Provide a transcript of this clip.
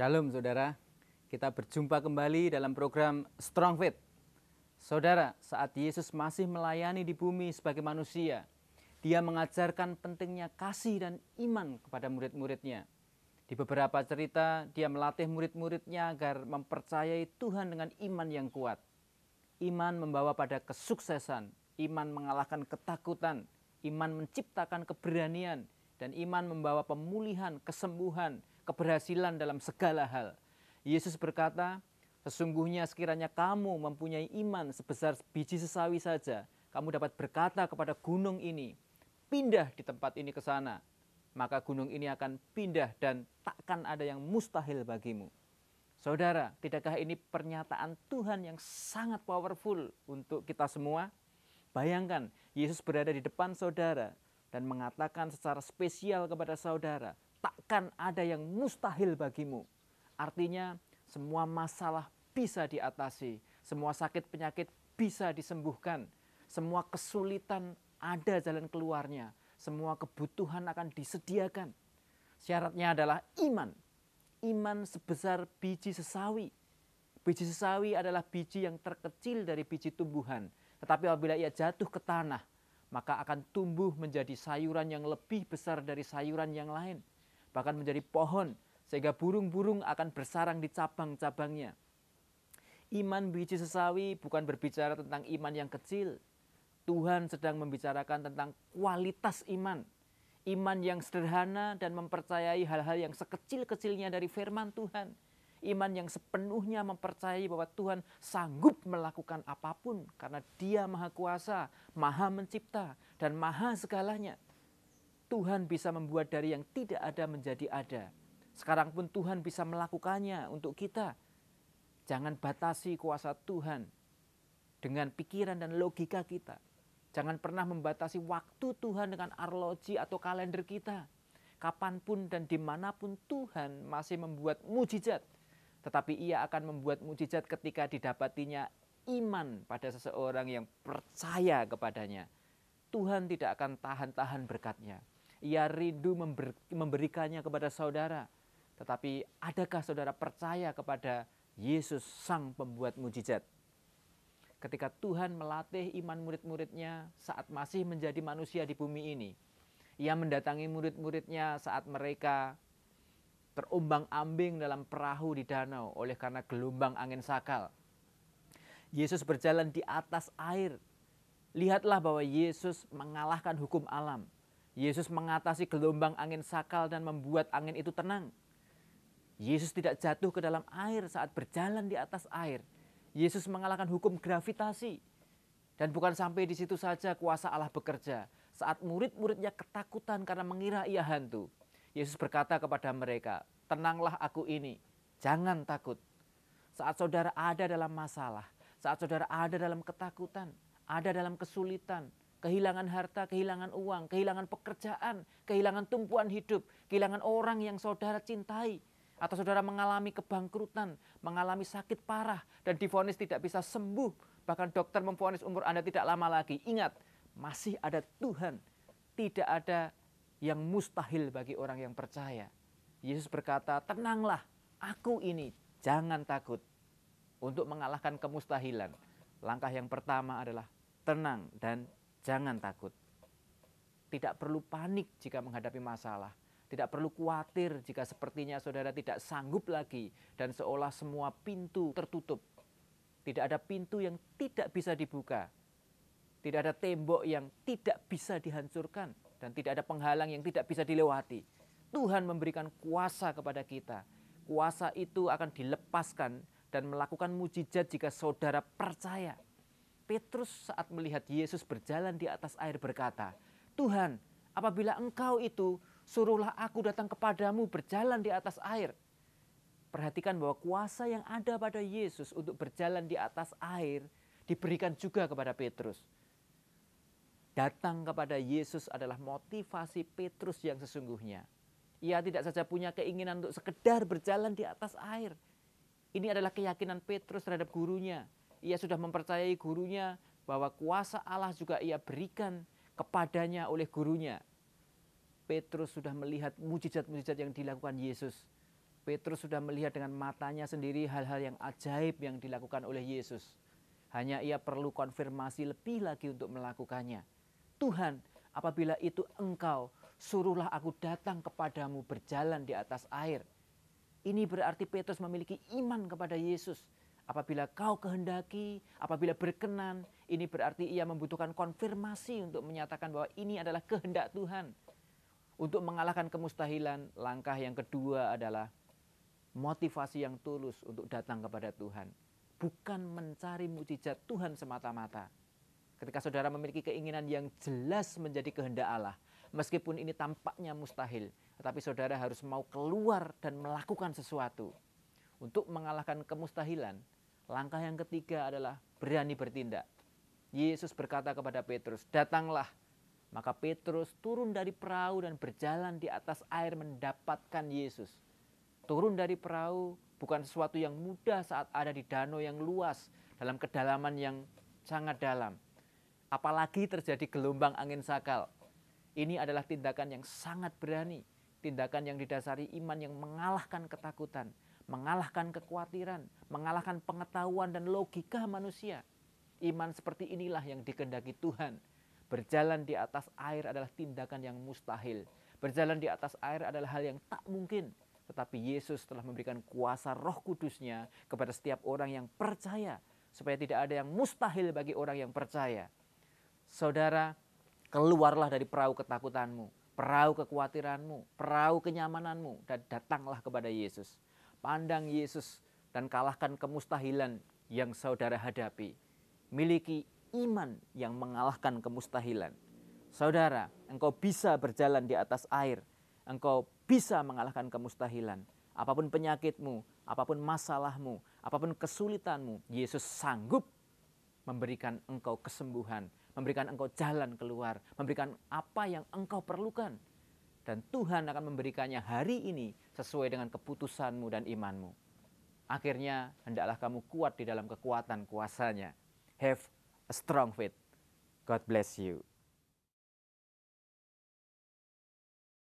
Shalom saudara, kita berjumpa kembali dalam program Strong Faith. Saudara, saat Yesus masih melayani di bumi sebagai manusia, Dia mengajarkan pentingnya kasih dan iman kepada murid-muridnya. Di beberapa cerita, Dia melatih murid-muridnya agar mempercayai Tuhan dengan iman yang kuat. Iman membawa pada kesuksesan, iman mengalahkan ketakutan, iman menciptakan keberanian, dan iman membawa pemulihan, kesembuhan, keberhasilan dalam segala hal. Yesus berkata, sesungguhnya sekiranya kamu mempunyai iman sebesar biji sesawi saja, kamu dapat berkata kepada gunung ini, pindah di tempat ini ke sana. Maka gunung ini akan pindah dan takkan ada yang mustahil bagimu. Saudara, tidakkah ini pernyataan Tuhan yang sangat powerful untuk kita semua? Bayangkan, Yesus berada di depan saudara dan mengatakan secara spesial kepada saudara, takkan ada yang mustahil bagimu. Artinya, semua masalah bisa diatasi, semua sakit penyakit bisa disembuhkan, semua kesulitan ada jalan keluarnya, semua kebutuhan akan disediakan. Syaratnya adalah iman. Iman sebesar biji sesawi. Biji sesawi adalah biji yang terkecil dari biji tumbuhan. Tetapi apabila ia jatuh ke tanah, maka akan tumbuh menjadi sayuran yang lebih besar dari sayuran yang lain. Bahkan menjadi pohon, sehingga burung-burung akan bersarang di cabang-cabangnya. Iman biji sesawi bukan berbicara tentang iman yang kecil. Tuhan sedang membicarakan tentang kualitas iman. Iman yang sederhana dan mempercayai hal-hal yang sekecil-kecilnya dari firman Tuhan. Iman yang sepenuhnya mempercayai bahwa Tuhan sanggup melakukan apapun karena Dia Maha Kuasa, Maha Mencipta, dan Maha segalanya. Tuhan bisa membuat dari yang tidak ada menjadi ada. Sekarang pun Tuhan bisa melakukannya untuk kita. Jangan batasi kuasa Tuhan dengan pikiran dan logika kita. Jangan pernah membatasi waktu Tuhan dengan arloji atau kalender kita. Kapanpun dan dimanapun Tuhan masih membuat mujizat. Tetapi Ia akan membuat mujizat ketika didapatinya iman pada seseorang yang percaya kepadanya. Tuhan tidak akan tahan-tahan berkat-Nya. Ia rindu memberikannya kepada saudara. Tetapi adakah saudara percaya kepada Yesus Sang Pembuat Mujizat? Ketika Tuhan melatih iman murid-muridnya saat masih menjadi manusia di bumi ini, Ia mendatangi murid-muridnya saat mereka terombang-ambing dalam perahu di danau oleh karena gelombang angin sakal. Yesus berjalan di atas air. Lihatlah bahwa Yesus mengalahkan hukum alam. Yesus mengatasi gelombang angin sakal dan membuat angin itu tenang. Yesus tidak jatuh ke dalam air saat berjalan di atas air. Yesus mengalahkan hukum gravitasi. Dan bukan sampai di situ saja kuasa Allah bekerja. Saat murid-muridnya ketakutan karena mengira Ia hantu, Yesus berkata kepada mereka, tenanglah aku ini, jangan takut. Saat saudara ada dalam masalah, saat saudara ada dalam ketakutan, ada dalam kesulitan, kehilangan harta, kehilangan uang, kehilangan pekerjaan, kehilangan tumpuan hidup, kehilangan orang yang saudara cintai, atau saudara mengalami kebangkrutan, mengalami sakit parah, dan divonis tidak bisa sembuh, bahkan dokter memvonis umur Anda tidak lama lagi. Ingat, masih ada Tuhan, tidak ada yang mustahil bagi orang yang percaya. Yesus berkata, tenanglah, aku ini, jangan takut. Untuk mengalahkan kemustahilan, langkah yang pertama adalah tenang dan jangan takut. Tidak perlu panik jika menghadapi masalah. Tidak perlu khawatir jika sepertinya saudara tidak sanggup lagi dan seolah semua pintu tertutup. Tidak ada pintu yang tidak bisa dibuka. Tidak ada tembok yang tidak bisa dihancurkan. Dan tidak ada penghalang yang tidak bisa dilewati. Tuhan memberikan kuasa kepada kita. Kuasa itu akan dilepaskan dan melakukan mujizat jika saudara percaya. Petrus saat melihat Yesus berjalan di atas air berkata, Tuhan, apabila Engkau itu, suruhlah aku datang kepadamu berjalan di atas air. Perhatikan bahwa kuasa yang ada pada Yesus untuk berjalan di atas air diberikan juga kepada Petrus. Datang kepada Yesus adalah motivasi Petrus yang sesungguhnya. Ia tidak saja punya keinginan untuk sekedar berjalan di atas air. Ini adalah keyakinan Petrus terhadap gurunya. Ia sudah mempercayai gurunya bahwa kuasa Allah juga ia berikan kepadanya oleh gurunya. Petrus sudah melihat mujizat-mujizat yang dilakukan Yesus. Petrus sudah melihat dengan matanya sendiri hal-hal yang ajaib yang dilakukan oleh Yesus. Hanya ia perlu konfirmasi lebih lagi untuk melakukannya. Tuhan, apabila itu Engkau, suruhlah aku datang kepadamu berjalan di atas air. Ini berarti Petrus memiliki iman kepada Yesus. Apabila kau kehendaki, apabila berkenan, ini berarti ia membutuhkan konfirmasi untuk menyatakan bahwa ini adalah kehendak Tuhan. Untuk mengalahkan kemustahilan, langkah yang kedua adalah motivasi yang tulus untuk datang kepada Tuhan. Bukan mencari mukjizat Tuhan semata-mata. Ketika saudara memiliki keinginan yang jelas menjadi kehendak Allah, meskipun ini tampaknya mustahil, tetapi saudara harus mau keluar dan melakukan sesuatu. Untuk mengalahkan kemustahilan, langkah yang ketiga adalah berani bertindak. Yesus berkata kepada Petrus, "Datanglah." Maka Petrus turun dari perahu dan berjalan di atas air mendapatkan Yesus. Turun dari perahu bukan sesuatu yang mudah saat ada di danau yang luas, dalam kedalaman yang sangat dalam. Apalagi terjadi gelombang angin sakal. Ini adalah tindakan yang sangat berani. Tindakan yang didasari iman yang mengalahkan ketakutan, mengalahkan kekhawatiran, mengalahkan pengetahuan dan logika manusia. Iman seperti inilah yang dikehendaki Tuhan. Berjalan di atas air adalah tindakan yang mustahil. Berjalan di atas air adalah hal yang tak mungkin. Tetapi Yesus telah memberikan kuasa Roh Kudus-Nya kepada setiap orang yang percaya. Supaya tidak ada yang mustahil bagi orang yang percaya. Saudara, keluarlah dari perahu ketakutanmu, perahu kekhawatiranmu, perahu kenyamananmu, dan datanglah kepada Yesus. Pandang Yesus dan kalahkan kemustahilan yang saudara hadapi. Miliki iman yang mengalahkan kemustahilan. Saudara, engkau bisa berjalan di atas air. Engkau bisa mengalahkan kemustahilan. Apapun penyakitmu, apapun masalahmu, apapun kesulitanmu, Yesus sanggup memberikan engkau kesembuhan, memberikan engkau jalan keluar, memberikan apa yang engkau perlukan. Dan Tuhan akan memberikannya hari ini sesuai dengan keputusanmu dan imanmu. Akhirnya, hendaklah kamu kuat di dalam kekuatan kuasa-Nya. Have a strong faith. God bless you.